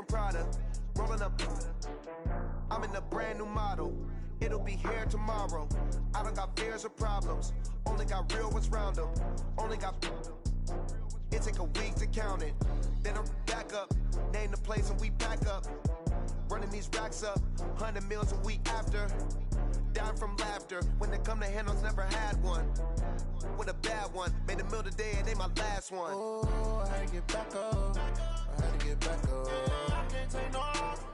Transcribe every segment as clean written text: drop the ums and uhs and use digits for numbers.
some Prada. Rolling up. I'm in a brand new model. It'll be here tomorrow. I don't got fears or problems. Only got real ones round them. Only got. It take a week to count it. Then I'm back up. Name the place and we back up. Running these racks up. 100 meals a week after. Dying from laughter. When they come to handles, never had one. With a bad one. Made a meal today and they my last one. Oh, I had to get back up. I had to get back up. I can't take no off.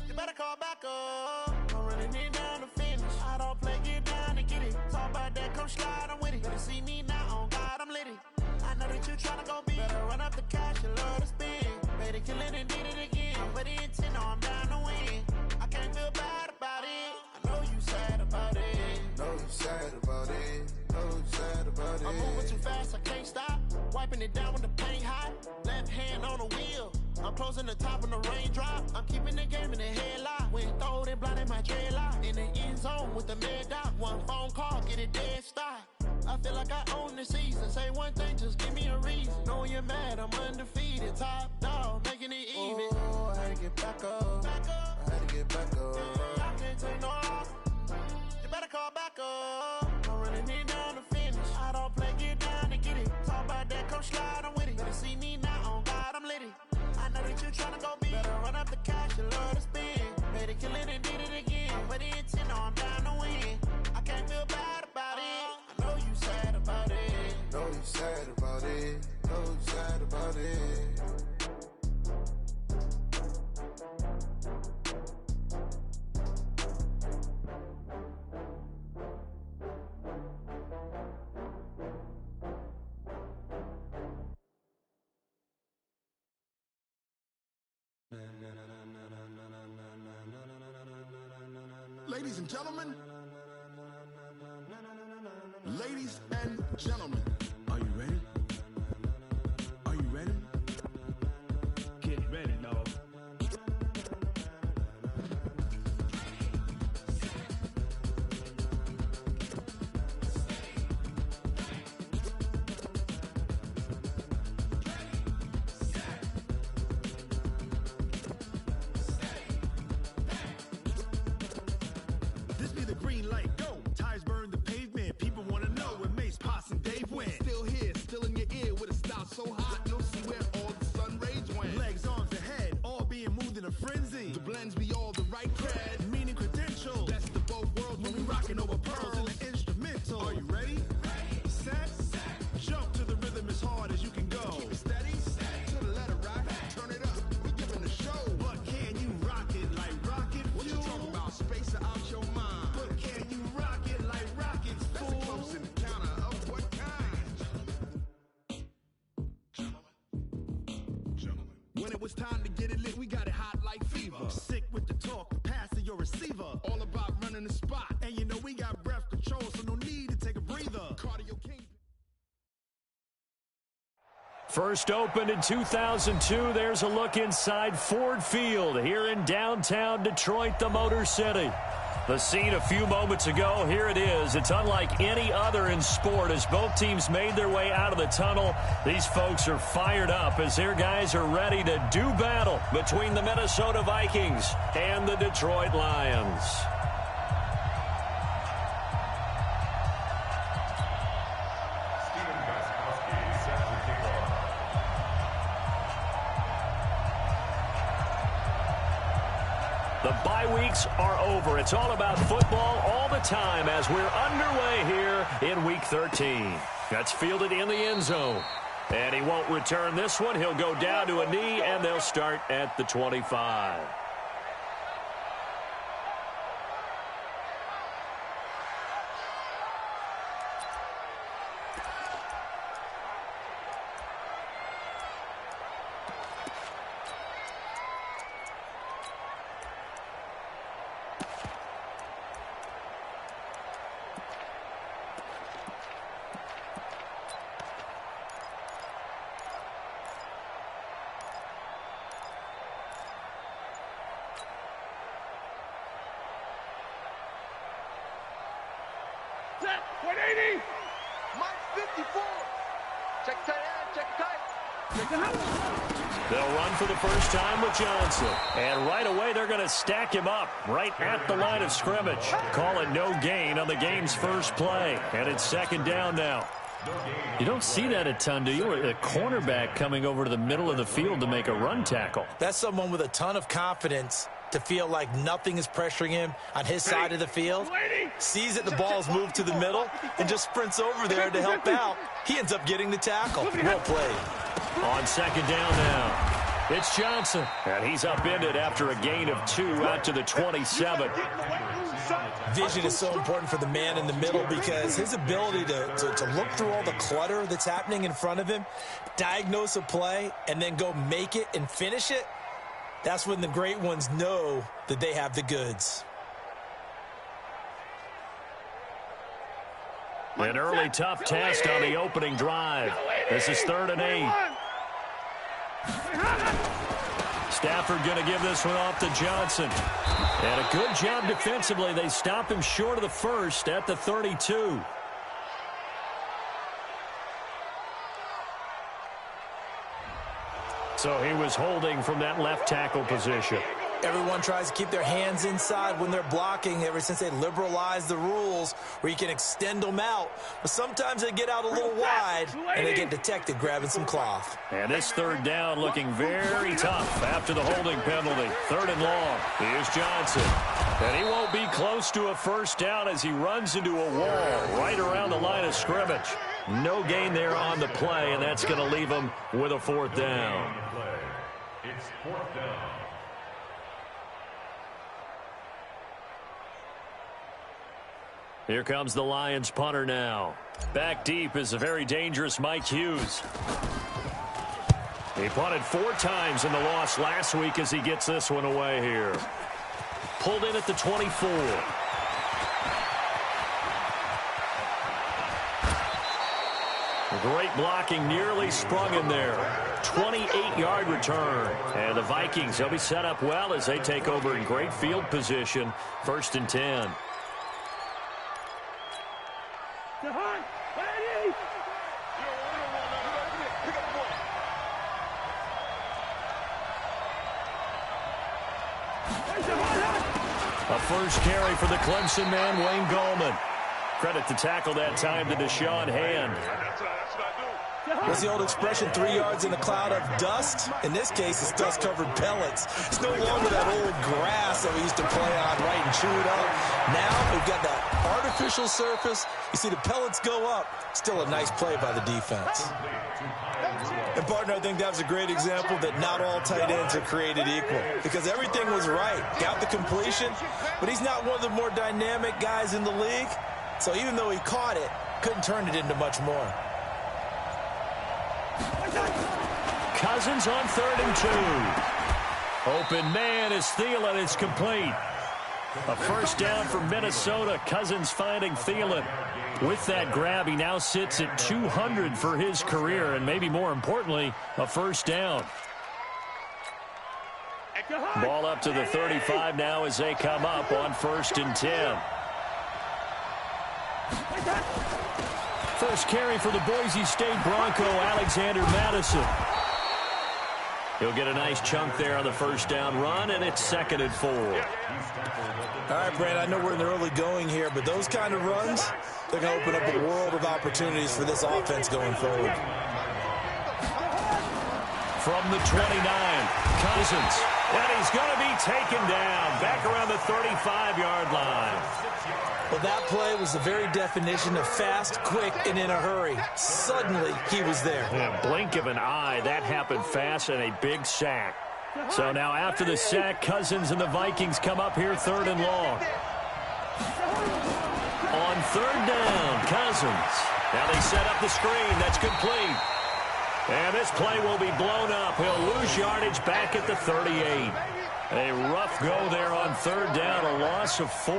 You better call back up. I'm running it down to finish. I don't play, get down and get it. Talk about that, come slide, I'm with it. Better see me now, on God, I'm lit it. I know that you tryna go big. Better run up the cash, you love to spend. Better kill it and did it again. But the intent, no, I'm down to win. I can't feel bad about it. I know you sad about it. Know you sad about it. Know you sad about it. I'm moving too fast, I can't stop. Wiping it down when the paint hot. Left hand on the wheel. I'm closing the top when the raindrop. I'm keeping the game in the headlock. When throwed and blinded my dreadlock. In the end zone with the mad dot. One phone call, get it dead stop. I feel like I own the season. Say one thing, just give me a reason. Knowing you're mad, I'm undefeated. Top dog, making it even. Oh, I had to get back up. I had to get back up. I can't take no off. You better call back up. I'm running it down to finish. I don't play, get down and get it. Talk about that, come slide, I'm with it. Better see me now, on God, I'm lit it. I know that you tryna go big. Better run up the cash, you love to spend. Better kill it and did it again. But the intent, no, I'm down to win. I can't feel bad about it. I know you sad about it. Know you sad about it. Know you sad about it. Ladies and gentlemen, ladies and gentlemen, are you ready? Are you ready? Get ready, dog. This be the green light, go. Tires burn the pavement. People wanna know where Mace, Potts, and Dave went. Still here, still in your ear with a style so hot, you'll see where all the sun rays went. Legs, arms, ahead, all being moved in a frenzy. The blends be all the right cred, meaning credentials. Best of both worlds when we rockin' over pearls in the instrumental. Are you ready? Set, jump to the rhythm as hard as you can go. Keep it steady, to the letter right. Turn it up, we giving the show. But can you rock it like rocket fuel? What you talking about? Space out your mind. But can you rock it like rockets, fool? That's a close encounter of what kind? Gentlemen. When it was time to get it lit, we got it hot like fever. Sick with the talk, pass to your receiver. All about running the spot. And you know we got breath control, so no need to take a breather. Cardio king. First opened in 2002, there's a look inside Ford Field here in downtown Detroit, the Motor City. The scene a few moments ago, here it is. It's unlike any other in sport as both teams made their way out of the tunnel. These folks are fired up as their guys are ready to do battle between the Minnesota Vikings and the Detroit Lions. The bye weeks are over. It's all about football all the time as we're underway here in Week 13. That's fielded in the end zone. And he won't return this one. He'll go down to a knee, and they'll start at the 25. Set, 180. Mike 54. Check tight end, check tight. Check the house. They'll run for the first time with Johnson. And right away, they're going to stack him up right at the line of scrimmage. Call it no gain on the game's first play. And it's second down now. You don't see that a ton, do you? A cornerback coming over to the middle of the field to make a run tackle. That's someone with a ton of confidence to feel like nothing is pressuring him on his side of the field. Sees that the ball's moved to the middle and just sprints over there to help out. He ends up getting the tackle. Well played. On second down now, it's Johnson. And he's upended after a gain of 2 out to the 27. Vision is so important for the man in the middle because his ability to look through all the clutter that's happening in front of him, diagnose a play, and then go make it and finish it, that's when the great ones know that they have the goods. An early tough test on the opening drive. This is 3rd and 8. Stafford going to give this one off to Johnson. And a good job defensively. They stop him short of the first at the 32. So he was holding from that left tackle position. Everyone tries to keep their hands inside when they're blocking ever since they liberalized the rules where you can extend them out. But sometimes they get out a little wide and they get detected grabbing some cloth. And this 3rd down looking very tough after the holding penalty. 3rd and long. Here's Johnson. And he won't be close to a first down as he runs into a wall right around the line of scrimmage. No gain there on the play, and that's going to leave him with a 4th down. It's 4th down. Here comes the Lions punter now. Back deep is a very dangerous Mike Hughes. He punted 4 times in the loss last week as he gets this one away here. Pulled in at the 24. Great blocking, nearly sprung in there. 28-yard return. And the Vikings, they'll be set up well as they take over in great field position. 1st and 10. A first carry for the Clemson man, Wayne Gallman. Credit to tackle that time to Deshaun Hand. What's the old expression, 3 yards in a cloud of dust? In this case, it's dust-covered pellets. It's no longer that old grass that we used to play on, right, and chew it up. Now we've got that artificial surface. You see the pellets go up. Still a nice play by the defense. And, partner, I think that was a great example that not all tight ends are created equal because everything was right. Got the completion, but he's not one of the more dynamic guys in the league. So even though he caught it, couldn't turn it into much more. Cousins on 3rd and 2. Open man is Thielen. It's complete. A first down for Minnesota. Cousins finding Thielen. With that grab, he now sits at 200 for his career, and maybe more importantly, a first down. Ball up to the 35 now as they come up on 1st and 10. First carry for the Boise State Bronco, Alexander Madison. He'll get a nice chunk there on the first down run, and it's 2nd and 4. All right, Brad, I know we're in the early going here, but those kind of runs, they're going to open up a world of opportunities for this offense going forward. From the 29, Cousins. And he's going to be taken down back around the 35-yard line. Well, that play was the very definition of fast, quick, and in a hurry. Suddenly, he was there. Yeah, blink of an eye. That happened fast and a big sack. So now after the sack, Cousins and the Vikings come up here 3rd and long. On 3rd down, Cousins. Now they set up the screen. That's complete. And this play will be blown up. He'll lose yardage back at the 38. A rough go there on 3rd down, a loss of 4.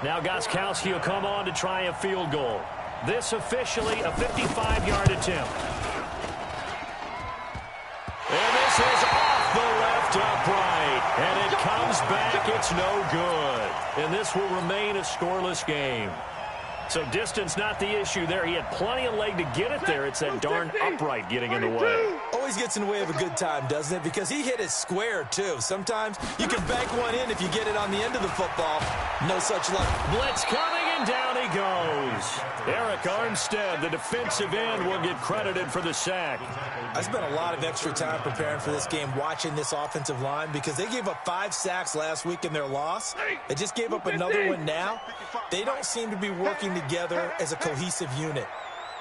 Now Gostkowski will come on to try a field goal. This officially a 55-yard attempt. And this is off the left upright. And it comes back. It's no good. And this will remain a scoreless game. So distance not the issue there. He had plenty of leg to get it there. It's that darn upright getting in the way. Always gets in the way of a good time, doesn't it? Because he hit it square, too. Sometimes you can bank one in if you get it on the end of the football. No such luck. Blitz coming, and down he goes. Eric Armstead, the defensive end, will get credited for the sack. I spent a lot of extra time preparing for this game, watching this offensive line, because they gave up 5 sacks last week in their loss. They just gave up another one now. They don't seem to be working together as a cohesive unit.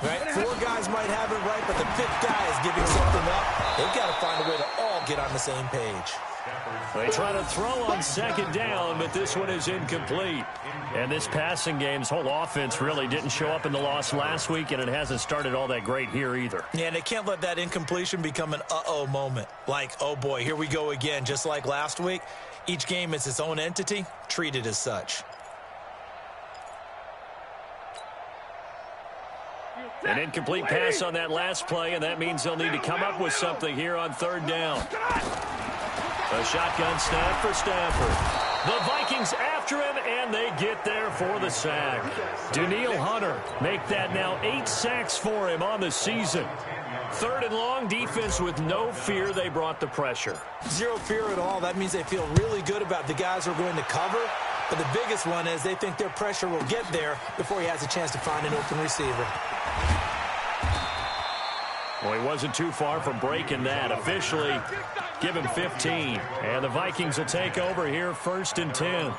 Right? 4 guys might have it right, but the 5th guy is giving something up. They've got to find a way to all get on the same page. They try to throw on second down, but this one is incomplete. And this passing game's whole offense really didn't show up in the loss last week, and it hasn't started all that great here either. Yeah, and they can't let that incompletion become an uh-oh moment. Like, oh boy, here we go again, just like last week. Each game is its own entity, treated as such. An incomplete pass on that last play, and that means they'll need to come up with something here on third down. A shotgun snap for Stafford. The Vikings after him, and they get there for the sack. Danielle Hunter make that now 8 sacks for him on the season. Third and long, defense with no fear. They brought the pressure. Zero fear at all. That means they feel really good about the guys who are going to cover. But the biggest one is they think their pressure will get there before he has a chance to find an open receiver. Well, he wasn't too far from breaking that. Officially, give him 15. And the Vikings will take over here, 1st and 10.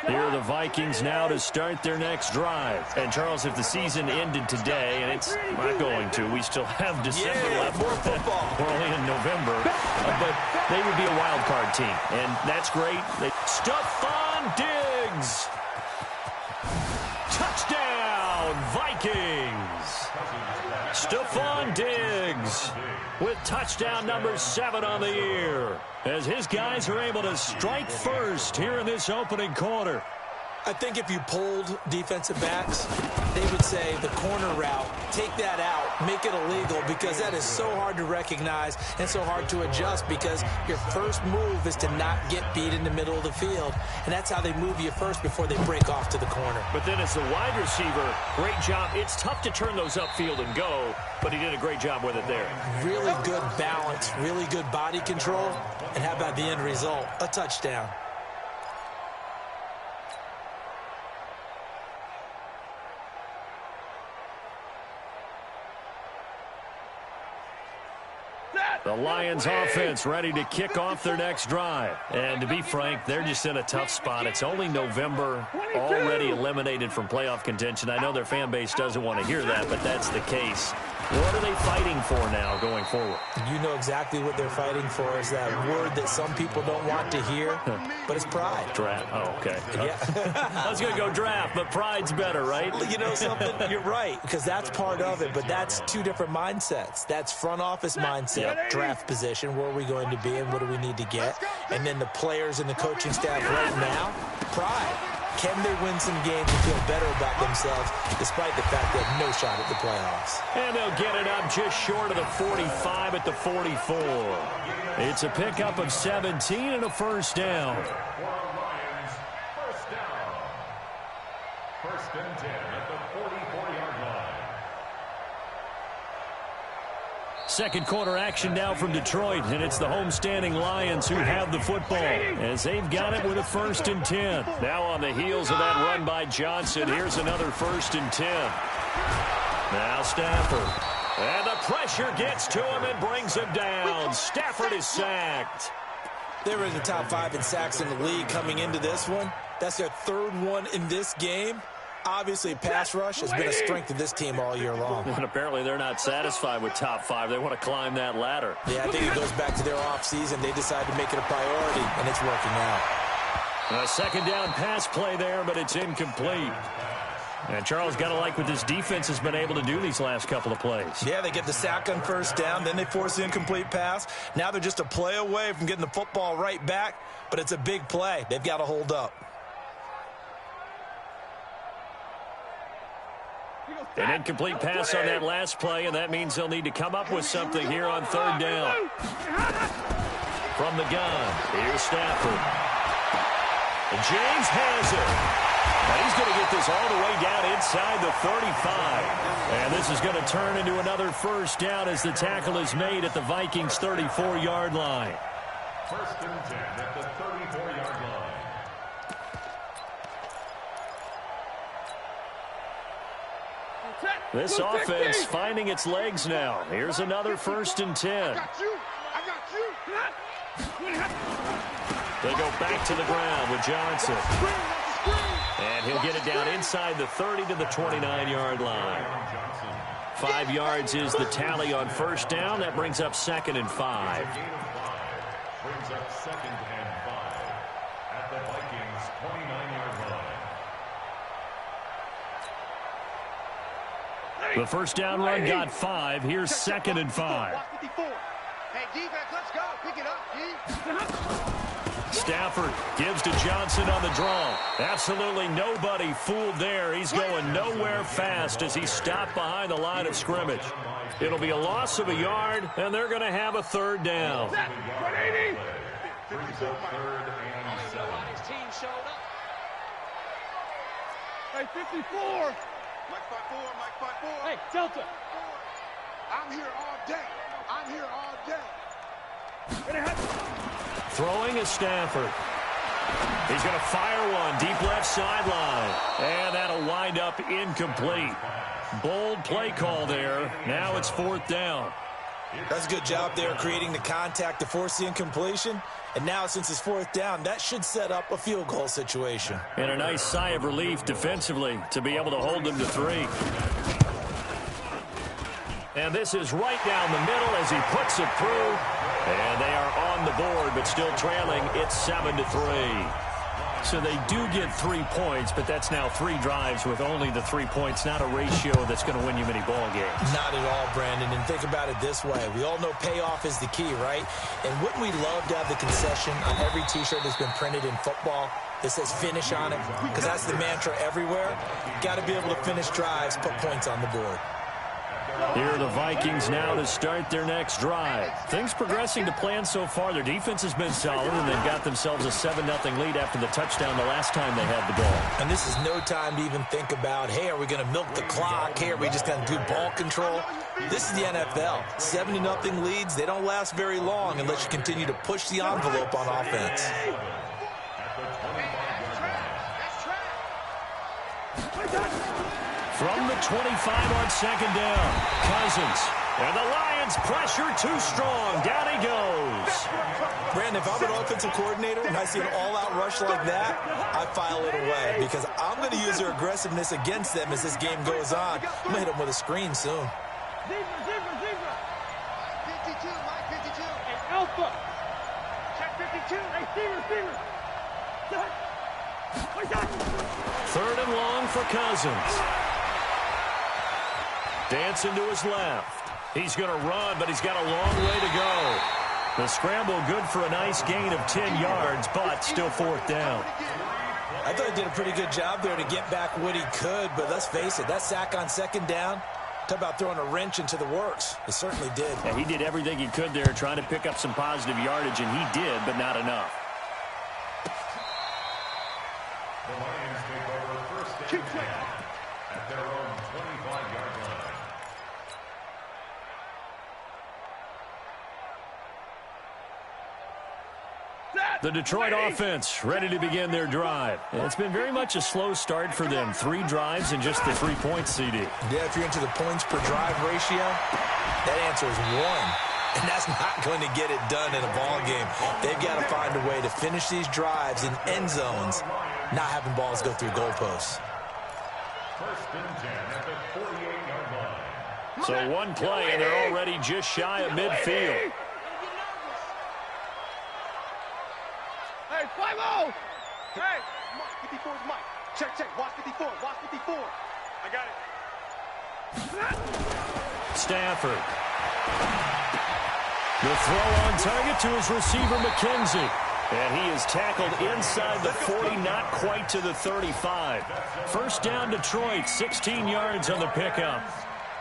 Here are the Vikings now to start their next drive. And, Charles, if the season ended today, and it's not going to, we still have December left. More football. We're only in November. But they would be a wild card team. And that's great. Stephon Diggs. Touchdown, Vikings. Stephon Diggs with touchdown number 7 on the year, as his guys are able to strike first here in this opening quarter. I think if you polled defensive backs, they would say the corner route, take that out, make it illegal, because that is so hard to recognize and so hard to adjust, because your first move is to not get beat in the middle of the field, and that's how they move you first before they break off to the corner. But then as the wide receiver, great job. It's tough to turn those upfield and go, but he did a great job with it there. Really good balance, really good body control, and how about the end result? A touchdown. The Lions offense ready to kick off their next drive. And to be frank, they're just in a tough spot. It's only November, already eliminated from playoff contention. I know their fan base doesn't want to hear that, but that's the case. What are they fighting for now going forward? You know exactly what they're fighting for, is that word that some people don't want to hear, but it's pride. Draft. Oh, okay. Yeah. I was going to go draft, but pride's better, right? You know something? You're right, because that's part of it, but that's 2 different mindsets. That's front office mindset, draft position, where are we going to be and what do we need to get? And then the players and the coaching staff right now, pride. Can they win some games and feel better about themselves despite the fact they have no shot at the playoffs? And they'll get it up just short of the 45 at the 44. It's a pickup of 17 and a first down. First and 10 at the 44-yard line. Second quarter action now from Detroit, and it's the homestanding Lions who have the football as they've got it with a 1st and 10. Now on the heels of that run by Johnson, here's another 1st and 10. Now Stafford. And the pressure gets to him and brings him down. Stafford is sacked. They were in the top 5 in sacks in the league coming into this one. That's their 3rd one in this game. Obviously, pass rush has been a strength of this team all year long. And apparently they're not satisfied with top 5. They want to climb that ladder. Yeah, I think it goes back to their offseason. They decided to make it a priority, and it's working out. A second down pass play there, but it's incomplete. And Charles, got to like what this defense has been able to do these last couple of plays. Yeah, they get the sack on first down, then they force the incomplete pass. Now they're just a play away from getting the football right back, but it's a big play. They've got to hold up. An incomplete pass on that last play, and that means they'll need to come up with something here on third down. From the gun, here's Stafford. And James has it. And he's going to get this all the way down inside the 35. And this is going to turn into another first down as the tackle is made at the Vikings' 34-yard line. First and 10 at the 34-yard line. This offense finding its legs now. Here's another first and 10. I got you. They go back to the ground with Johnson. And he'll get it down inside the 30 to the 29-yard line. 5 yards is the tally on first down. That brings up 2nd and 5. Brings up 2nd and 5 at the Vikings' 29-yard line. The first down run got 5. Here's 2nd and 5. Hey, defense, let's go. Pick it up, D. Stafford gives to Johnson on the draw. Absolutely nobody fooled there. He's going nowhere fast as he's stopped behind the line of scrimmage. It'll be a loss of a yard, and they're going to have a third down. Brings up 3rd and 7. Hey, 54. Mike 54. Hey, Delta. I'm here all day. Throwing is Stafford. He's going to fire one deep left sideline. And that'll wind up incomplete. Bold play call there. Now it's 4th down. That's a good job there creating the contact to force the incompletion. And now since it's 4th down, that should set up a field goal situation. And a nice sigh of relief defensively to be able to hold them to 3. And this is right down the middle as he puts it through. And they are on the board, but still trailing. It's 7-3. So they do get 3 points, but that's now 3 drives with only the 3 points, not a ratio that's going to win you many ball games. Not at all, Brandon. And think about it this way. We all know payoff is the key, right? And wouldn't we love to have the concession on every T-shirt that's been printed in football that says finish on it? Because that's the mantra everywhere. Got to be able to finish drives, put points on the board. Here are the Vikings now to start their next drive. Things progressing to plan so far. Their defense has been solid, and they've got themselves a 7-0 lead after the touchdown the last time they had the ball. And this is no time to even think about, hey, are we going to milk the clock? Hey, are we just going to do ball control? This is the NFL. 7-0 leads, they don't last very long unless you continue to push the envelope on offense. From the 25 on 2nd down, Cousins. And the Lions pressure too strong. Down he goes. Brandon, if I'm an offensive coordinator and I see an all-out rush like that, I file it away because I'm going to use their aggressiveness against them as this game goes on. I'm going to hit them with a screen soon. Zebra. 52, Mike 52. Hey, Alpha. Check 52. Hey, receiver. 3rd and long for Cousins. Dancing to his left. He's going to run, but he's got a long way to go. The scramble good for a nice gain of 10 yards, but still 4th down. I thought he did a pretty good job there to get back what he could, but let's face it, that sack on 2nd down, talk about throwing a wrench into the works. It certainly did. Yeah, he did everything he could there, trying to pick up some positive yardage, and he did, but not enough. The Lions take over 1st and 10 at their own 25-yard line. The Detroit offense ready to begin their drive. It's been very much a slow start for them. 3 drives and just the 3 points, CD. Yeah, if you're into the points per drive ratio, that answer is 1. And that's not going to get it done in a ball game. They've got to find a way to finish these drives in end zones, not having balls go through goalposts. 1st and 10 at the 48-yard line. So one play, and they're already just shy of midfield. Hey, 5-0. Hey, Mike, 54 is Mike. Check. Watch 54. I got it. Stafford. The throw on target to his receiver, McKenzie. And he is tackled inside the 40, not quite to the 35. First down, Detroit, 16 yards on the pickup.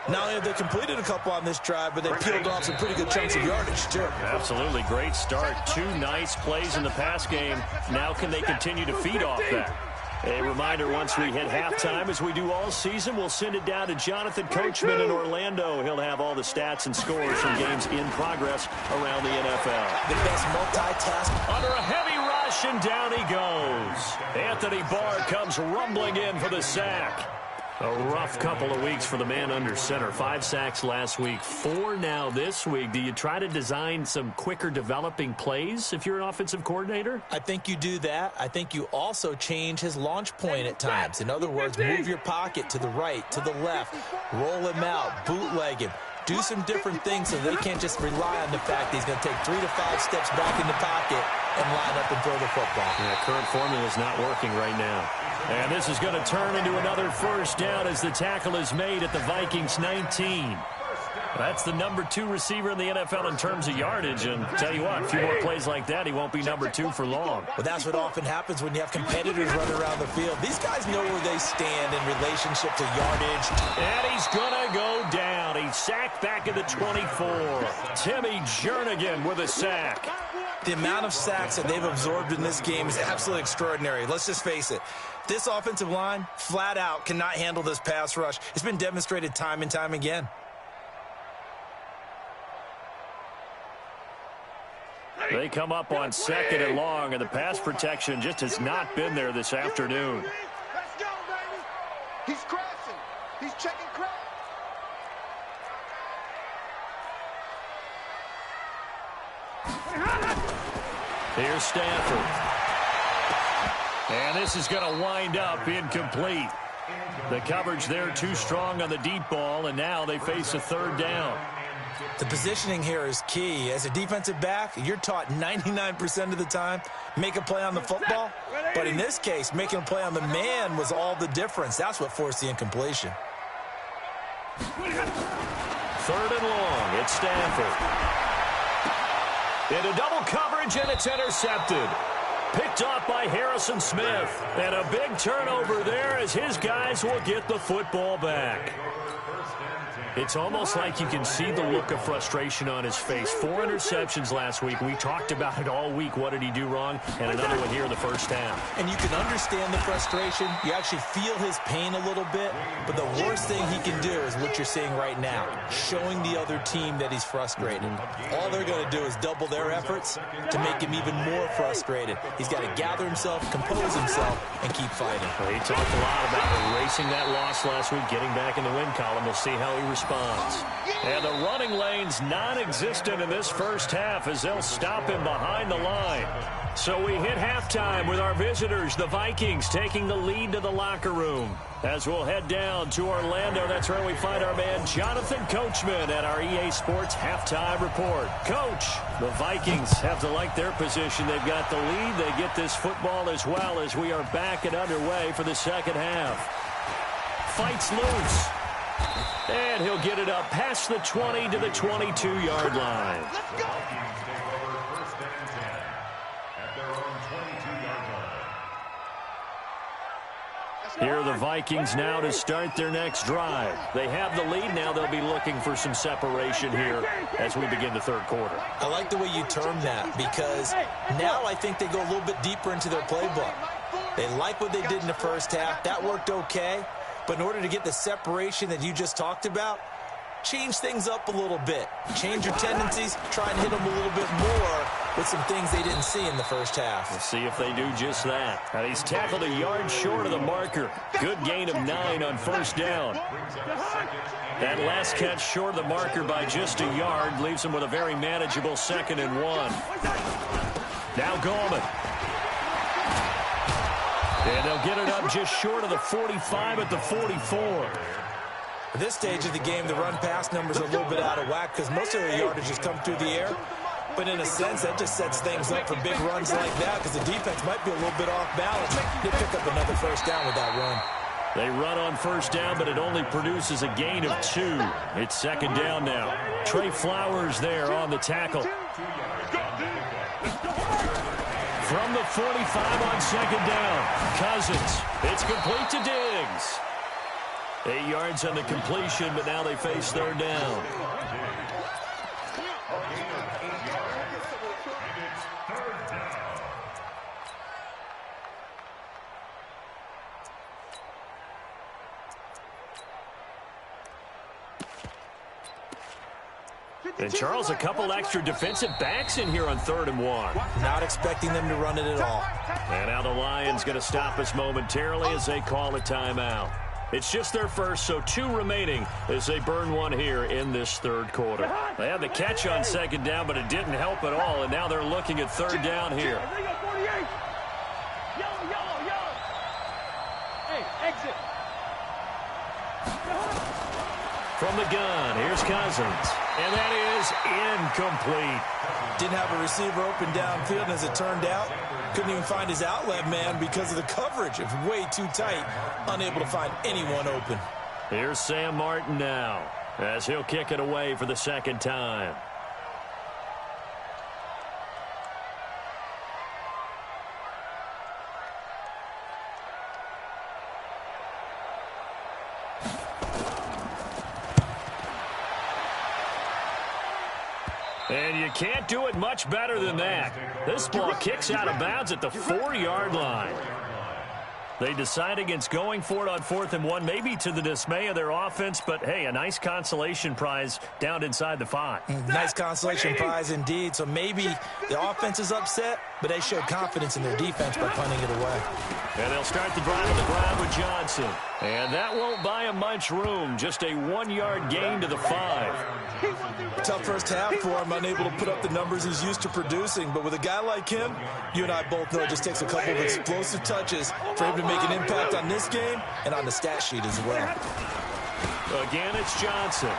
Not only have they completed a couple on this drive, but they peeled off some pretty good chunks of yardage, too. Absolutely. Great start. 2 nice plays in the pass game. Now can they continue to feed off that? A reminder, once we hit halftime, as we do all season, we'll send it down to Jonathan Coachman in Orlando. He'll have all the stats and scores from games in progress around the NFL. The best multitask. Under a heavy rush, and down he goes. Anthony Barr comes rumbling in for the sack. A rough couple of weeks for the man under center. 5 sacks last week, 4 now this week. Do you try to design some quicker developing plays if you're an offensive coordinator? I think you do that. I think you also change his launch point at times. In other words, move your pocket to the right, to the left, roll him out, bootleg him. Do some different things so they can't just rely on the fact that he's going to take 3 to 5 steps back in the pocket and line up and throw the football. Yeah, current formula is not working right now. And this is going to turn into another first down as the tackle is made at the Vikings 19. That's the number 2 receiver in the NFL in terms of yardage. And tell you what, a few more plays like that, he won't be number 2 for long. Well, that's what often happens when you have competitors running around the field. These guys know where they stand in relationship to yardage. And he's going to go down. He's sacked back at the 24. Timmy Jernigan with a sack. The amount of sacks that they've absorbed in this game is absolutely extraordinary. Let's just face it. This offensive line, flat out, cannot handle this pass rush. It's been demonstrated time and time again. They come up on 2nd and long, and the pass protection just has not been there this afternoon. Let's go, baby. He's crashing. He's checking crash. Here's Stanford. And this is going to wind up incomplete. The coverage there too strong on the deep ball, and now they face a 3rd down. The positioning here is key. As a defensive back, you're taught 99% of the time, make a play on the football. But in this case, making a play on the man was all the difference. That's what forced the incompletion. 3rd and long. It's Stanford. Into double coverage, and it's intercepted. Picked off by Harrison Smith. And a big turnover there as his guys will get the football back. It's almost like you can see the look of frustration on his face. 4 interceptions last week. We talked about it all week. What did he do wrong? And another one here in the first half. And you can understand the frustration. You actually feel his pain a little bit. But the worst thing he can do is what you're seeing right now, showing the other team that he's frustrated. All they're going to do is double their efforts to make him even more frustrated. He's got to gather himself, compose himself, and keep fighting. Well, he talked a lot about erasing that loss last week, getting back in the win column. We'll see how he responds. And the running lane's non-existent in this first half as they'll stop him behind the line. So we hit halftime with our visitors, the Vikings, taking the lead to the locker room. As we'll head down to Orlando, that's where we find our man Jonathan Coachman at our EA Sports Halftime Report. Coach, the Vikings have to like their position. They've got the lead. They get this football as well as we are back and underway for the second half. Fights loose. And he'll get it up past the 20 to the 22-yard line. Let's go. Here are the Vikings now to start their next drive. They have the lead. Now they'll be looking for some separation here as we begin the 3rd quarter. I like the way you term that because now I think they go a little bit deeper into their playbook. They like what they did in the first half. That worked okay. But in order to get the separation that you just talked about, change things up a little bit. Change your tendencies. Try and hit them a little bit more with some things they didn't see in the first half. We'll see if they do just that. And he's tackled a yard short of the marker. Good gain of 9 on first down. That last catch short of the marker by just a yard leaves him with a very manageable 2nd and 1. Now Gallman. And they'll get it up just short of the 45 at the 44. At this stage of the game, the run-pass numbers are a little bit out of whack because most of their yardage has come through the air. But in a sense, that just sets things up for big runs like that because the defense might be a little bit off balance. They pick up another first down with that run. They run on first down, but it only produces a gain of 2. It's 2nd down now. Trey Flowers there on the tackle. From the 45 on 2nd down, Cousins. It's complete to Diggs. 8 yards on the completion, but now they face third down. And Charles, a couple extra defensive backs in here on 3rd and 1. Not expecting them to run it at all. And now the Lions going to stop us momentarily as they call a timeout. It's just their first, so 2 remaining as they burn one here in this 3rd quarter. They had the catch on 2nd down, but it didn't help at all, and now they're looking at 3rd down here. Hey, exit. From the gun, here's Cousins. And that is incomplete. Didn't have a receiver open downfield, and as it turned out, couldn't even find his outlet man because of the coverage. It was way too tight, unable to find anyone open. Here's Sam Martin now as he'll kick it away for the 2nd time. And you can't do it much better than that. This ball kicks out of bounds at the 4-yard line. They decide against going for it on 4th and 1, maybe to the dismay of their offense, but hey, a nice consolation prize down inside the 5. Nice consolation prize indeed. So maybe the offense is upset, but they showed confidence in their defense by punting it away. And they'll start the drive on the ground with Johnson. And that won't buy him much room. Just a 1-yard gain to the 5. Tough first half for him, unable to put up the numbers he's used to producing. But with a guy like him, you and I both know it just takes a couple of explosive touches for him to make an impact on this game and on the stat sheet as well. Again, it's Johnson.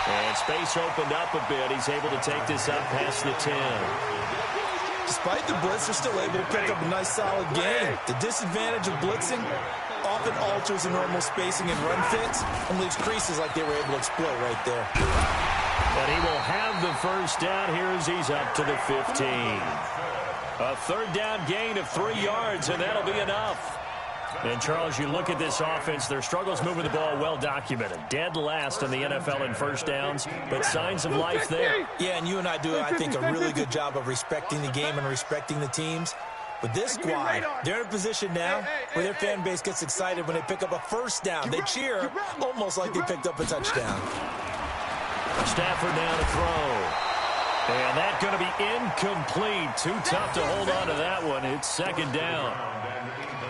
And space opened up a bit. He's able to take this up past the 10. Despite the blitz, they're still able to pick up a nice solid gain. The disadvantage of blitzing often alters the normal spacing and run fits and leaves creases like they were able to exploit right there. And he will have the first down here as he's up to the 15. A 3rd down gain of 3 yards, and that'll be enough. And, Charles, you look at this offense, their struggles moving the ball well documented. Dead last in the NFL in first downs, but signs of life there. Yeah, and you and I do, I think, a really good job of respecting the game and respecting the teams. But this squad, they're in a position now where their fan base gets excited when they pick up a first down. They cheer almost like they picked up a touchdown. Stafford now to throw. And that's going to be incomplete. Too tough to hold on to that one. It's 2nd down.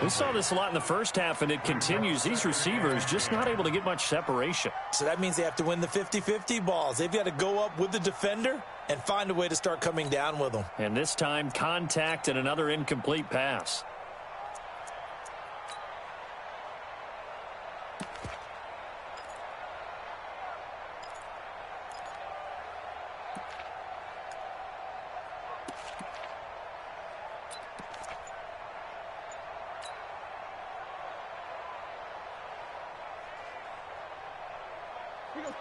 We saw this a lot in the first half, and it continues. These receivers just not able to get much separation. So that means they have to win the 50-50 balls. They've got to go up with the defender and find a way to start coming down with them. And this time, contact and another incomplete pass.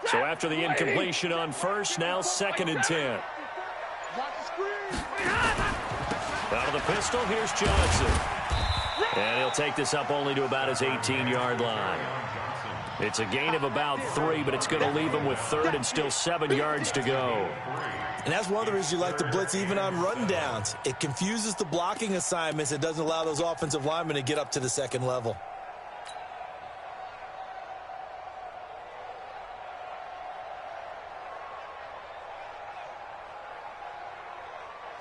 So after the incompletion on first, now 2nd and 10. Out of the pistol, here's Johnson. And he'll take this up only to about his 18-yard line. It's a gain of about 3, but it's going to leave him with 3rd and still 7 yards to go. And that's one of the reasons you like to blitz even on rundowns. It confuses the blocking assignments. It doesn't allow those offensive linemen to get up to the 2nd level.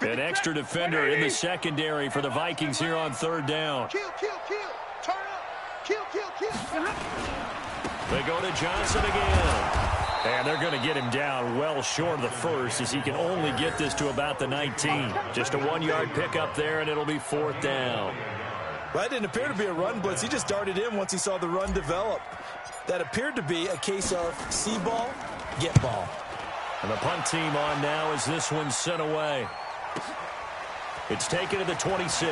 An extra defender in the secondary for the Vikings here on 3rd down. Kill. Turn up. Kill. They go to Johnson again. And they're going to get him down well short of the first as he can only get this to about the 19. Just a 1-yard pickup there, and it'll be 4th down. Well, that didn't appear to be a run blitz. He just darted in once he saw the run develop. That appeared to be a case of see ball, get ball. And the punt team on now as this one's sent away. It's taken to the 26.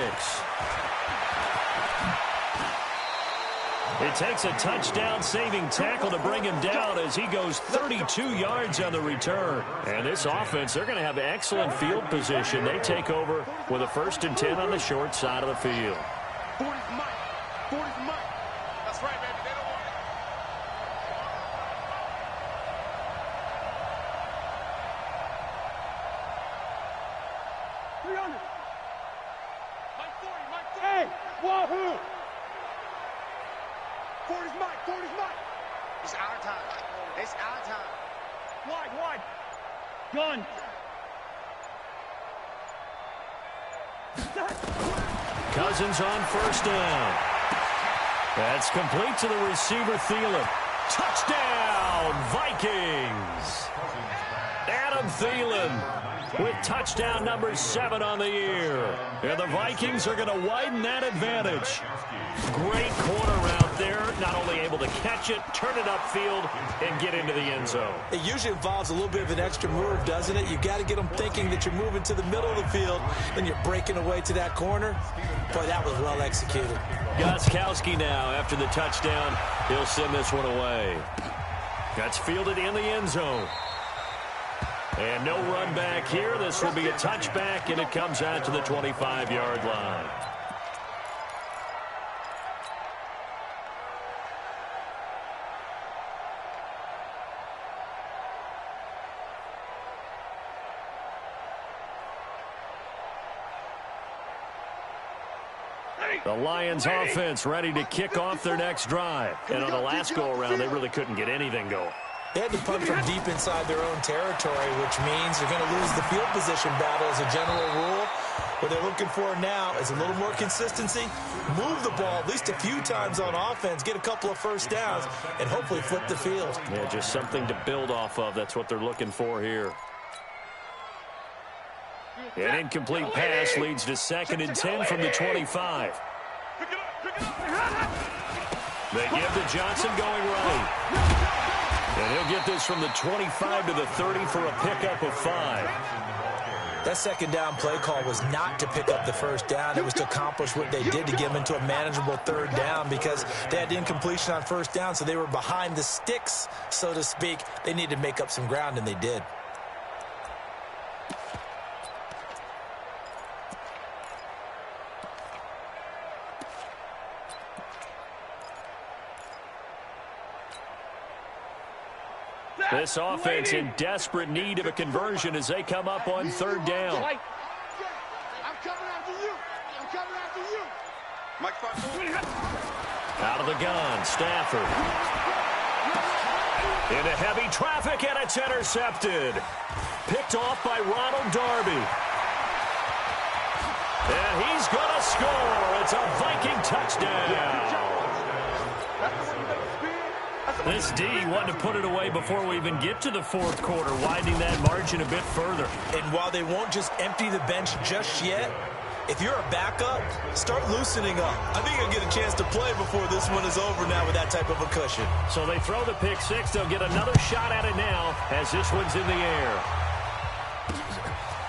It takes a touchdown-saving tackle to bring him down as he goes 32 yards on the return. And this offense, they're going to have excellent field position. They take over with a 1st and 10 on the short side of the field. 40's Mike. That's right. 300. Hey, wahoo! 40's Mike, 40's Mike. It's our time. It's our time. Wide. Gun. Cousins on first down. That's complete to the receiver, Thielen. Touchdown, Vikings! Adam Thielen with touchdown number 7 on the year. And the Vikings are going to widen that advantage. Great corner out there, not only able to catch it, turn it upfield, and get into the end zone. It usually involves a little bit of an extra move, doesn't it? You've got to get them thinking that you're moving to the middle of the field, and you're breaking away to that corner. Boy, that was well executed. Gostkowski now, after the touchdown, he'll send this one away. That's fielded in the end zone. And no run back here. This will be a touchback, and it comes out to the 25-yard line. The Lions offense ready to kick off their next drive. And on the last go-around, they really couldn't get anything going. They had to punt from deep inside their own territory, which means they're going to lose the field position battle as a general rule. What they're looking for now is a little more consistency, move the ball at least a few times on offense, get a couple of first downs, and hopefully flip the field. Yeah, just something to build off of. That's what they're looking for here. An incomplete pass leads to 2nd and 10 from the 25. They give to Johnson going right. And he'll get this from the 25 to the 30 for a pickup of 5. That second down play call was not to pick up the first down. It was to accomplish what they did to get them into a manageable 3rd down because they had incompletion on first down, so they were behind the sticks, so to speak. They needed to make up some ground, and they did. This offense in desperate need of a conversion as they come up on 3rd down. I'm coming after you. I'm coming after you. Out of the gun, Stafford. Into heavy traffic, and it's intercepted. Picked off by Ronald Darby. And he's going to score. It's a Viking touchdown. This D wanted to put it away before we even get to the 4th quarter, widening that margin a bit further. And while they won't just empty the bench just yet, if you're a backup, start loosening up. I think you'll get a chance to play before this one is over now with that type of a cushion. So they throw the pick 6. They'll get another shot at it now as this one's in the air.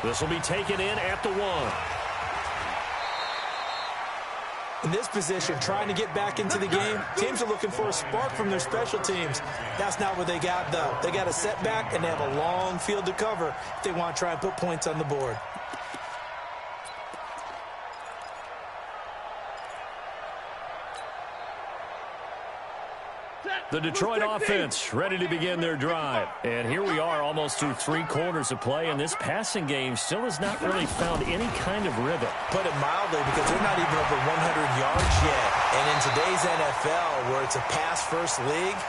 This will be taken in at the 1. In this position, trying to get back into the game, teams are looking for a spark from their special teams. That's not what they got, though. They got a setback, and they have a long field to cover if they want to try and put points on the board. The Detroit offense ready to begin their drive. And here we are almost through 3 quarters of play, and this passing game still has not really found any kind of rhythm. Put it mildly, because they're not even over 100 yards yet. And in today's NFL, where it's a pass-first league,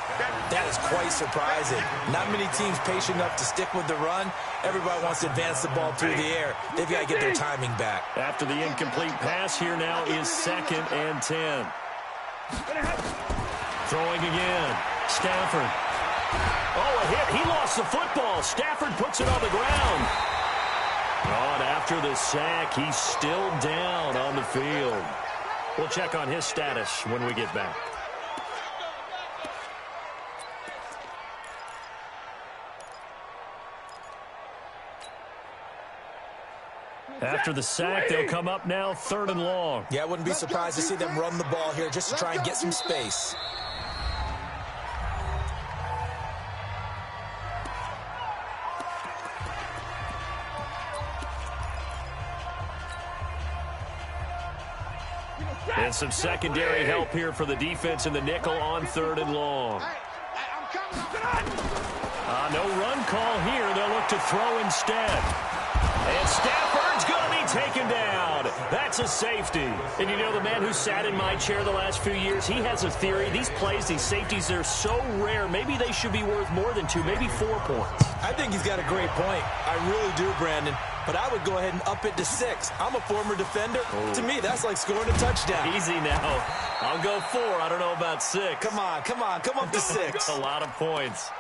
that is quite surprising. Not many teams patient enough to stick with the run. Everybody wants to advance the ball through the air. They've got to get their timing back. After the incomplete pass, here now is 2nd and 10. Throwing again. Stafford. Oh, a hit. He lost the football. Stafford puts it on the ground. Oh, and after the sack, he's still down on the field. We'll check on his status when we get back. After the sack, they'll come up now 3rd and long. Yeah, I wouldn't be surprised to see them run the ball here just to try and get some space. And some secondary help here for the defense in the nickel on 3rd and long. No run call here. They'll look to throw instead. And Stafford's going to be taken down. That's a safety. And you know, the man who sat in my chair the last few years, he has a theory. These plays, these safeties, they're so rare. Maybe they should be worth more than 2, maybe 4 points. I think he's got a great point. I really do, Brandon. But I would go ahead and up it to 6. I'm a former defender. Oh. To me, that's like scoring a touchdown. Easy now. I'll go 4. I don't know about 6. Come on. Come up to 6. A lot of points.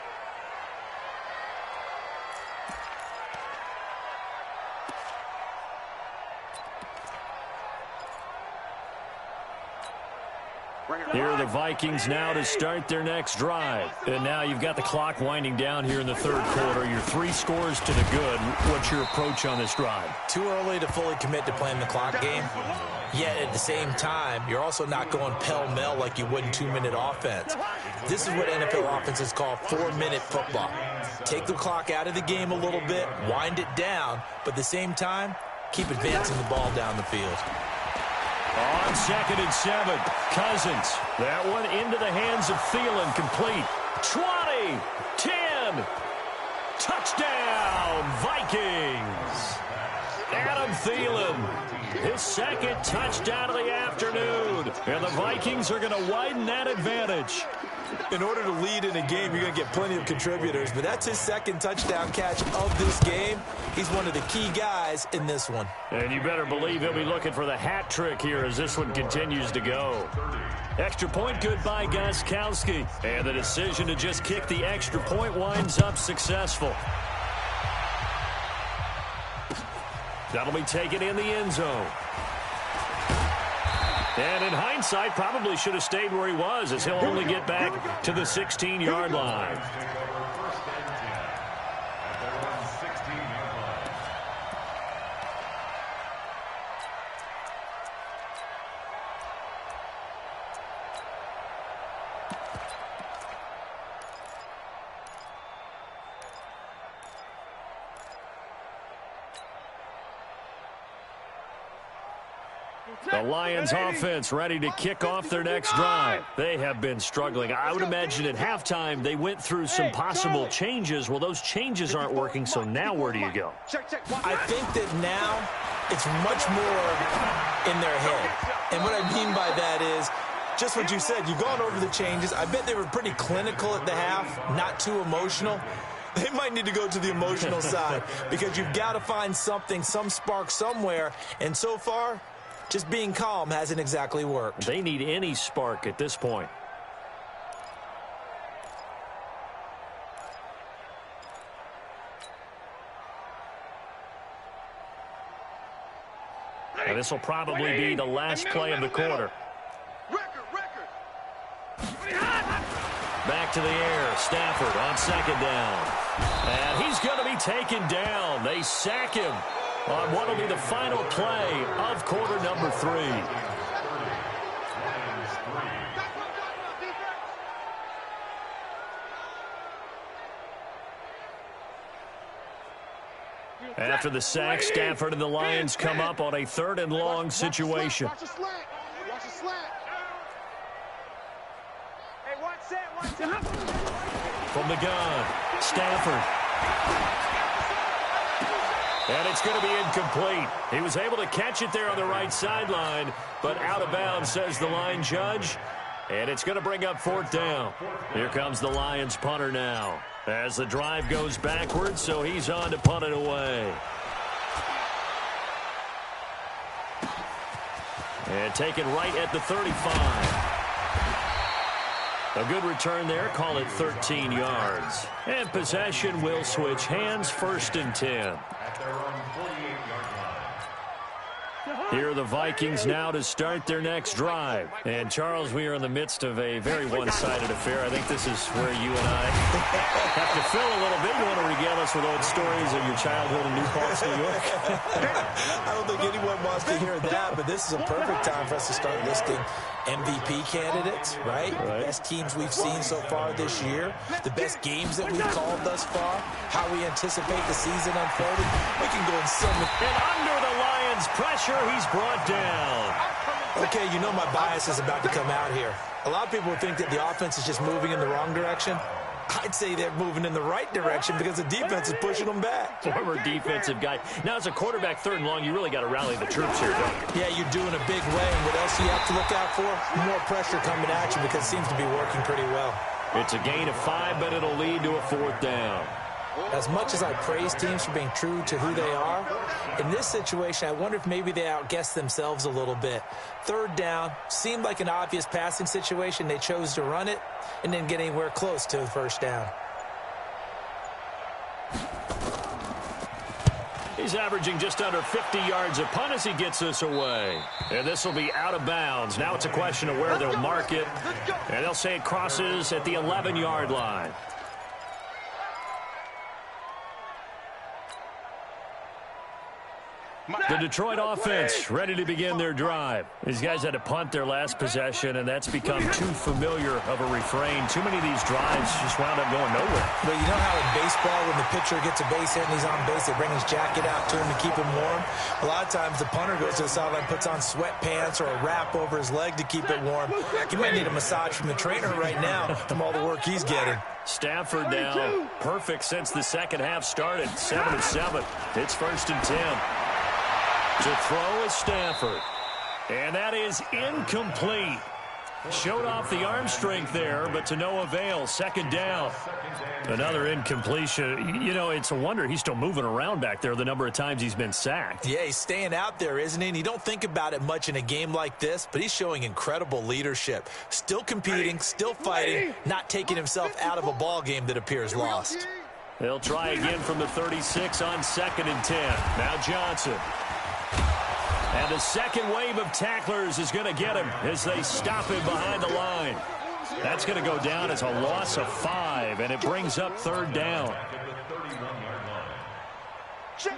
Here are the Vikings now to start their next drive. And now you've got the clock winding down here in the third quarter. Your 3 scores to the good. What's your approach on this drive? Too early to fully commit to playing the clock game. Yet at the same time, you're also not going pell-mell like you would in 2-minute offense. This is what NFL offenses call 4-minute football. Take the clock out of the game a little bit, wind it down, but at the same time, keep advancing the ball down the field. On 2nd and 7, Cousins. That one into the hands of Thielen, complete. 20, 10, touchdown, Vikings. Adam Thielen, his 2nd touchdown of the afternoon. And the Vikings are going to widen that advantage. In order to lead in a game, you're going to get plenty of contributors, but that's his 2nd touchdown catch of this game. He's one of the key guys in this one. And you better believe he'll be looking for the hat trick here as this one continues to go. Extra point good by Gostkowski. And the decision to just kick the extra point winds up successful. That'll be taken in the end zone. And in hindsight, probably should have stayed where he was, as he'll only get back to the 16-yard line. The Lions offense ready to kick off their next drive. They have been struggling. I would imagine at halftime they went through some possible changes. Well, those changes aren't working, so now where do you go? I think that now it's much more in their head. And what I mean by that is just what you said. You've gone over the changes. I bet they were pretty clinical at the half, not too emotional. They might need to go to the emotional side because you've got to find something, some spark somewhere. And so far, just being calm hasn't exactly worked. They need any spark at this point. Now this will probably be the last play of the quarter. Back to the air. Stafford on 2nd down. And he's going to be taken down. They sack him on what will be the final play of quarter number 3. After the sack, Stafford and the Lions come up on a 3rd and long situation. Watch the slant. Watch the slant. Hey, watch that. From the gun, Stafford. And it's going to be incomplete. He was able to catch it there on the right sideline, but out of bounds, says the line judge. And it's going to bring up 4th down. Here comes the Lions punter now, as the drive goes backwards, so he's on to punt it away. And taken right at the 35. A good return there, call it 13 yards. And possession will switch hands, 1st and 10. Here are the Vikings now to start their next drive. And, Charles, we are in the midst of a very one-sided affair. I think this is where you and I have to fill a little bit. You want to regale us with old stories of your childhood in New Paltz, New York? I don't think anyone wants to hear that, but this is a perfect time for us to start listing MVP candidates, right? Best teams we've seen so far this year, the best games that we've called thus far, how we anticipate the season unfolding. We can go in so many. And under the Lions' pressure, he's brought down. Okay, you know my bias is about to come out here. A lot of people think that the offense is just moving in the wrong direction. I'd say they're moving in the right direction because the defense is pushing them back. Former defensive guy. Now, as a quarterback, 3rd and long, you really got to rally the troops here, don't you? Yeah, you're doing a big way. And what else do you have to look out for? More pressure coming at you because it seems to be working pretty well. It's a gain of 5, but it'll lead to a 4th down. As much as I praise teams for being true to who they are, in this situation, I wonder if maybe they outguessed themselves a little bit. 3rd down seemed like an obvious passing situation. They chose to run it and didn't get anywhere close to the 1st down. He's averaging just under 50 yards a punt as he gets this away. And this will be out of bounds. Now it's a question of where they'll mark it. And they'll say it crosses at the 11-yard line. The Detroit offense ready to begin their drive. These guys had to punt their last possession, and that's become too familiar of a refrain. Too many of these drives just wound up going nowhere. Well, you know how in baseball, when the pitcher gets a base hit and he's on base, they bring his jacket out to him to keep him warm? A lot of times the punter goes to the sideline, puts on sweatpants or a wrap over his leg to keep it warm. He might need a massage from the trainer right now from all the work he's getting. Stafford now perfect since the second half started. 7 of 7. It's 1st and 10. To throw is Stafford. And that is incomplete. Showed off the arm strength there, but to no avail. 2nd down. Another incompletion. You know, it's a wonder he's still moving around back there the number of times he's been sacked. Yeah, he's staying out there, isn't he? And you don't think about it much in a game like this, but he's showing incredible leadership. Still competing, still fighting, not taking himself out of a ball game that appears lost. They'll try again from the 36 on 2nd and 10. Now Johnson. And the second wave of tacklers is going to get him as they stop him behind the line. That's going to go down as a loss of 5, and it brings up 3rd down.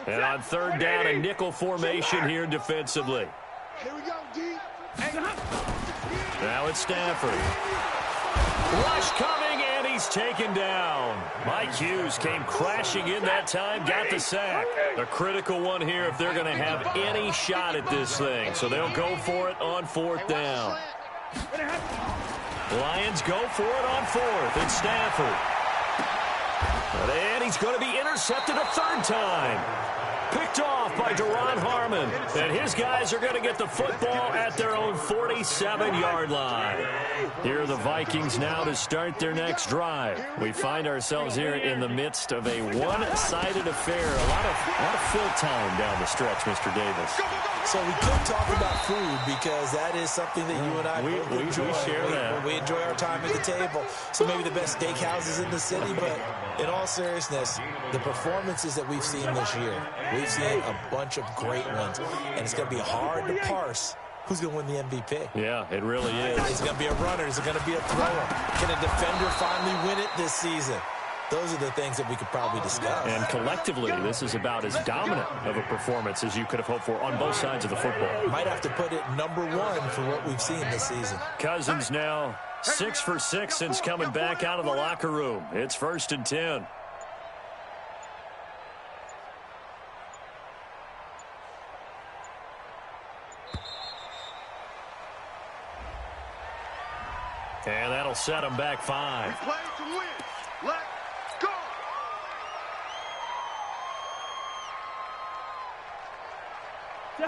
And on 3rd down, a nickel formation here defensively. Here we go, D. Now it's Stafford. Rush coming, and he's taken down. Mike Hughes came crashing in that time, got the sack. A critical one here if they're going to have any shot at this thing. So they'll go for it on 4th down. Lions go for it on 4th. It's Stafford. And he's going to be intercepted a 3rd time. Picked off by Deron Harmon. And his guys are going to get the football at their own 47-yard line. Here are the Vikings now to start their next drive. We find ourselves here in the midst of a one-sided affair. A lot of fill time down the stretch, Mr. Davis. So we could talk about food because that is something that you and I we share that. We enjoy our time at the table. So maybe the best steakhouses in the city, but in all seriousness, the performances that we've seen this year, we've seen a bunch of great ones, and it's going to be hard to parse who's going to win the MVP. Yeah, it really is. Is it going to be a runner? Is it going to be a thrower? Can a defender finally win it this season? Those are the things that we could probably discuss. And collectively, this is about as dominant of a performance as you could have hoped for on both sides of the football. Might have to put it number 1 for what we've seen this season. Cousins now 6 for 6 since coming back out of the locker room. It's 1st and 10. And that'll set him back 5. Play to win. Let's go.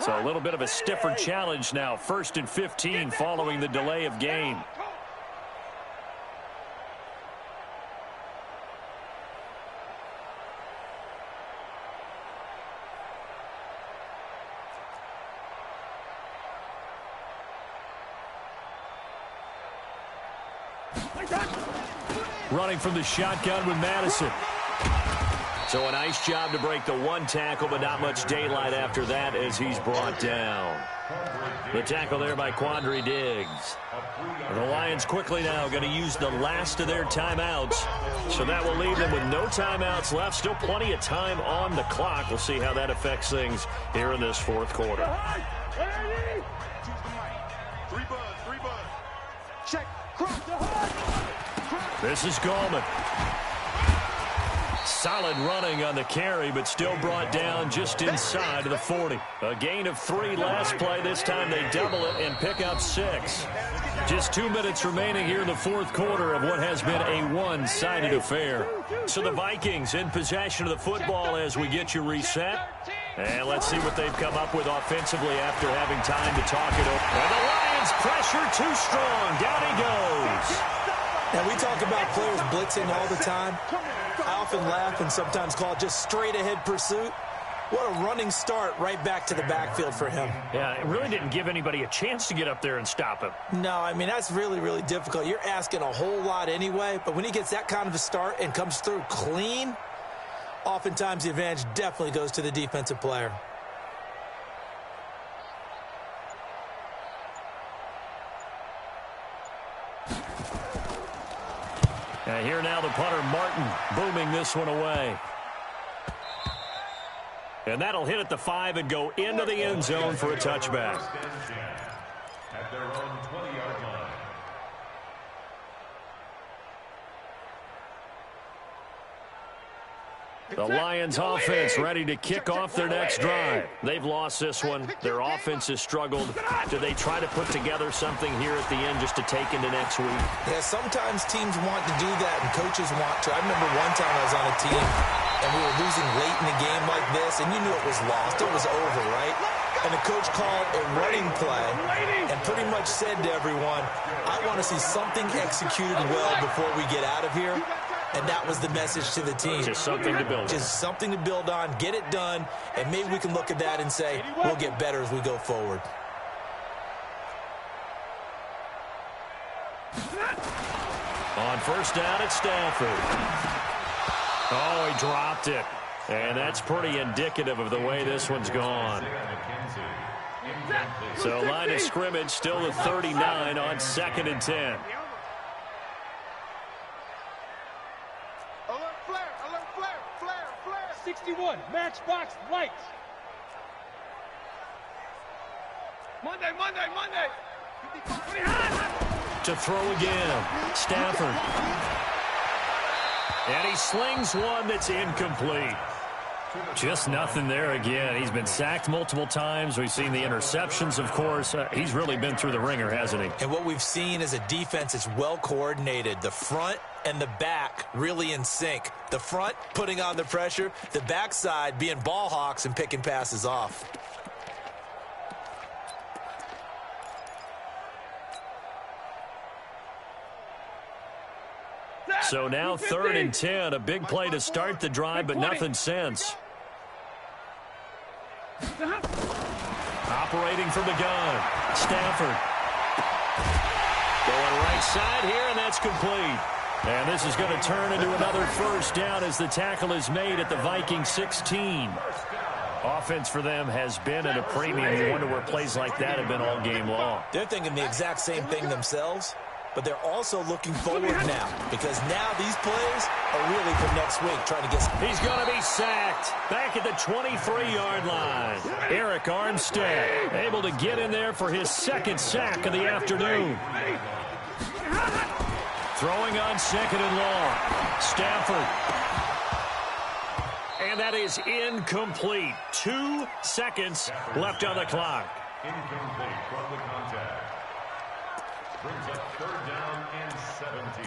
So a little bit of a stiffer challenge now. 1st and 15 following the delay of game. Running from the shotgun with Madison. So a nice job to break the 1 tackle, but not much daylight after that as he's brought down. The tackle there by Quandre Diggs. And the Lions quickly now going to use the last of their timeouts. So that will leave them with no timeouts left. Still plenty of time on the clock. We'll see how that affects things here in this 4th quarter. 3 bud. Check. This is Gallman. Solid running on the carry, but still brought down just inside of the 40. A gain of 3 last play. This time they double it and pick up 6. Just 2 minutes remaining here in the fourth quarter of what has been a one-sided affair. So the Vikings in possession of the football as we get you reset. And let's see what they've come up with offensively after having time to talk it over. And the Lions pressure too strong. Down he goes. Now, we talk about players blitzing all the time. I often laugh and sometimes call it just straight-ahead pursuit. What a running start right back to the backfield for him. Yeah, it really didn't give anybody a chance to get up there and stop him. No, I mean, that's really, really difficult. You're asking a whole lot anyway, but when he gets that kind of a start and comes through clean, oftentimes the advantage definitely goes to the defensive player. And here now the punter, Martin, booming this one away. And that'll hit at the 5 and go into the end zone for a touchback. At their own 20-yard line. The Lions offense ready to kick off their next drive. They've lost this one. Their offense has struggled. Do they try to put together something here at the end just to take into next week? Yeah, sometimes teams want to do that and coaches want to. I remember one time I was on a team and we were losing late in a game like this, and you knew it was lost. It was over, right? And the coach called a running play and pretty much said to everyone, I want to see something executed well before we get out of here. And that was the message to the team. Just something to build on. Just something to build on, get it done, and maybe we can look at that and say, we'll get better as we go forward. On first down at Stanford. Oh, he dropped it. And that's pretty indicative of the way this one's gone. So line of scrimmage still the 39 on 2nd and 10. Alert flare, 61, matchbox lights. Monday. To throw again, Stafford. And he slings one that's incomplete. Just nothing there again. He's been sacked multiple times. We've seen the interceptions, of course. He's really been through the ringer, hasn't he? And what we've seen is a defense that's well coordinated. The front and the back really in sync. The front putting on the pressure. The backside being ball hawks and picking passes off. So now 3rd and 10. A big play to start the drive, but nothing since. Operating from the gun. Stafford. Going right side here, and that's complete. And this is going to turn into another first down as the tackle is made at the Vikings 16. Offense for them has been at a premium. You wonder where plays like that have been all game long. They're thinking the exact same thing themselves, but they're also looking forward now because now these plays are really for next week trying to get... He's going to be sacked back at the 23-yard line. Eric Armstead able to get in there for his 2nd sack of the afternoon. Throwing on 2nd and long. Stafford. And that is incomplete. 2 seconds left on the clock. Incomplete from the contact. Brings up 3rd down and 17.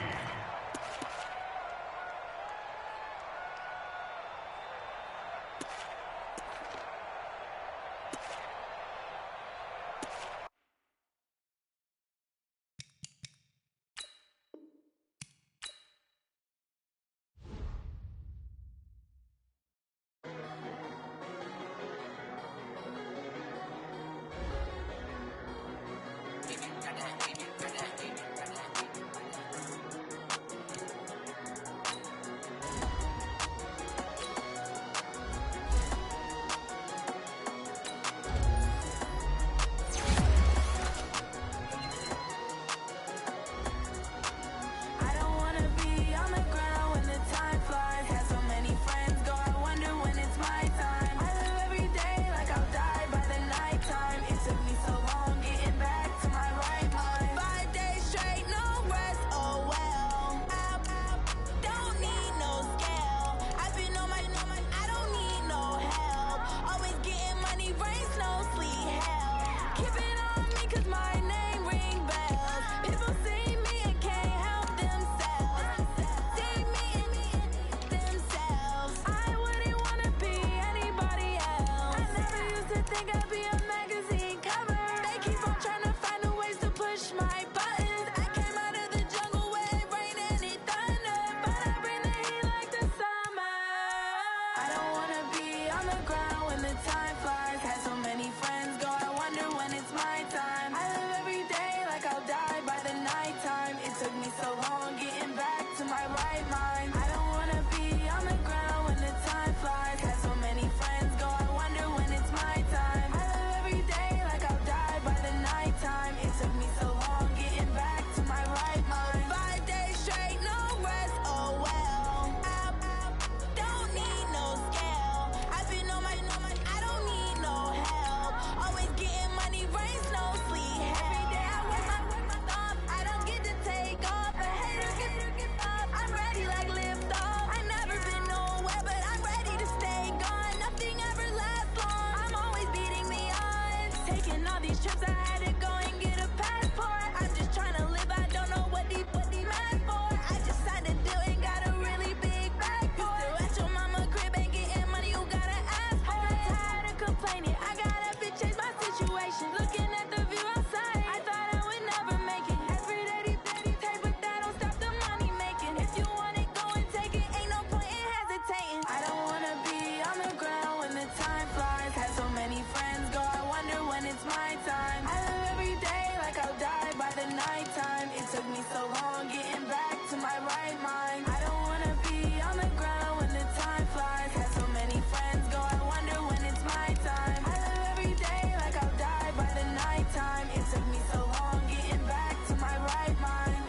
Taking all these trips, I had to go and get a passport. I'm just trying to live, I don't know what these mad for. I just signed a deal and got a really big bag for it. You still at your mama crib ain't getting money, you gotta ask for it. I'm tired of complaining, I gotta change my situation. Looking at the view outside, I thought I would never make it. Every day they take, but that don't stop the money making. If you want it, go and take it, ain't no point in hesitating. I don't wanna be on the ground when the time flies. Had so many friends go, I wonder when it's my time. I live every day like I'll die by the nighttime. It took me so long getting back to my right mind. I don't wanna be on the ground when the time flies. Had so many friends go, I wonder when it's my time. I live every day like I'll die by the nighttime. It took me so long getting back to my right mind.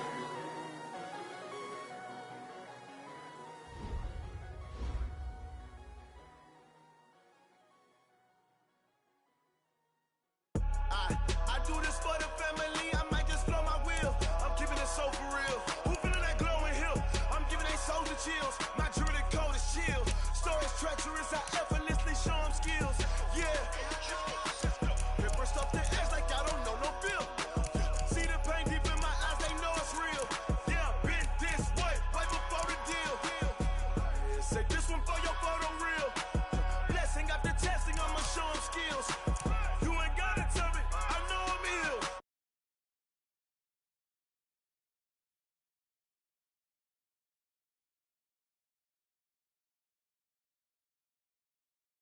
I do this for the family, I might just blow my wheel. I'm keeping it so for real. Who feeling that glowing hill? I'm giving they soldier chills. My jewelry cold as chill. Stories treacherous, I ever